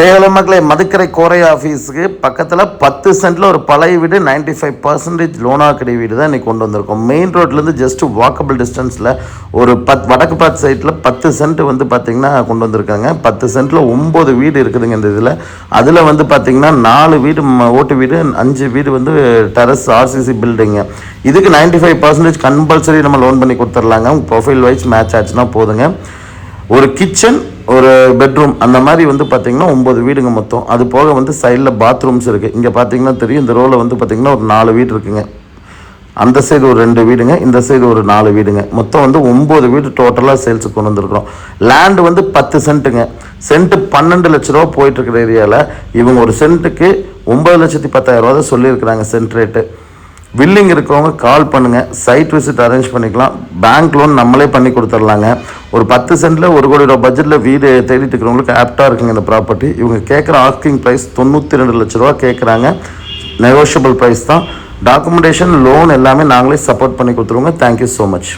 Hello மக்களே, மதுக்கரை கோரை ஆஃபீஸுக்கு பக்கத்தில் 10 சென்ட்டில் ஒரு பழைய வீடு 95% லோனாக்கடி வீடு தான் இன்றைக்கி கொண்டு வந்திருக்கோம். மெயின் ரோட்லேருந்து ஜஸ்ட்டு வாக்கபிள் டிஸ்டன்ஸில் ஒரு வடக்கு பார்த்து சைட்டில் 10 சென்ட் வந்து பார்த்திங்கன்னா கொண்டு வந்திருக்காங்க. 10 சென்ட்டில் 9 வீடு இருக்குதுங்க இந்த இதில். அதில் வந்து பார்த்திங்கன்னா 4 வீடு ஓட்டு வீடு, 5 வீடு வந்து டெரஸ் ஆர்சிசி பில்டிங்கு. இதுக்கு 95% கம்பல்சரி நம்ம லோன் பண்ணி கொடுத்துர்லாங்க. ப்ரொஃபைல் வைஸ் மேட்ச் ஆச்சுன்னா போதுங்க. ஒரு கிச்சன், ஒரு பெட்ரூம், அந்த மாதிரி வந்து பார்த்திங்கன்னா 9 வீடுங்க மொத்தம். அது போக வந்து சைடில் பாத்ரூம்ஸ் இருக்குது. இங்கே பார்த்திங்கன்னா தெரியும், இந்த ரோவில் வந்து பார்த்திங்கன்னா ஒரு 4 வீடு இருக்குங்க. அந்த சைடு ஒரு 2 வீடுங்க, இந்த சைடு ஒரு 4 வீடுங்க. மொத்தம் வந்து 9 வீடு டோட்டலாக சேல்ஸுக்கு கொண்டு வந்திருக்கிறோம். லேண்டு வந்து 10 சென்ட்டுங்க. சென்ட்டு 12 லட்ச ரூபா போயிட்டுருக்கிற ஏரியாவில் இவங்க ஒரு சென்ட்டுக்கு 9,10,000 தான் சொல்லியிருக்கிறாங்க சென்ட் ரேட்டு. வில்லிங் இருக்கவங்க கால் பண்ணுங்கள், சைட் விசிட் அரேஞ்ச் பண்ணிக்கலாம். பேங்க் லோன் நம்மளே பண்ணி கொடுத்துர்லாங்க. ஒரு 10 சென்ட்டில் 1 கோடி ரூபா பட்ஜெட்டில் வீடு தேடிட்டு இருக்கிறவங்களுக்கு ஆப்டாக இருக்குங்க இந்த ப்ராப்பர்ட்டி. இவங்க கேட்குற ஆஸ்கிங் ப்ரைஸ் 92 லட்ச ரூபா கேட்குறாங்க. நெகோஷியபிள் ப்ரைஸ் தான். டாக்குமெண்டேஷன், லோன் எல்லாமே நாங்களே சப்போர்ட் பண்ணி கொடுத்துருவோங்க. Thank you so much.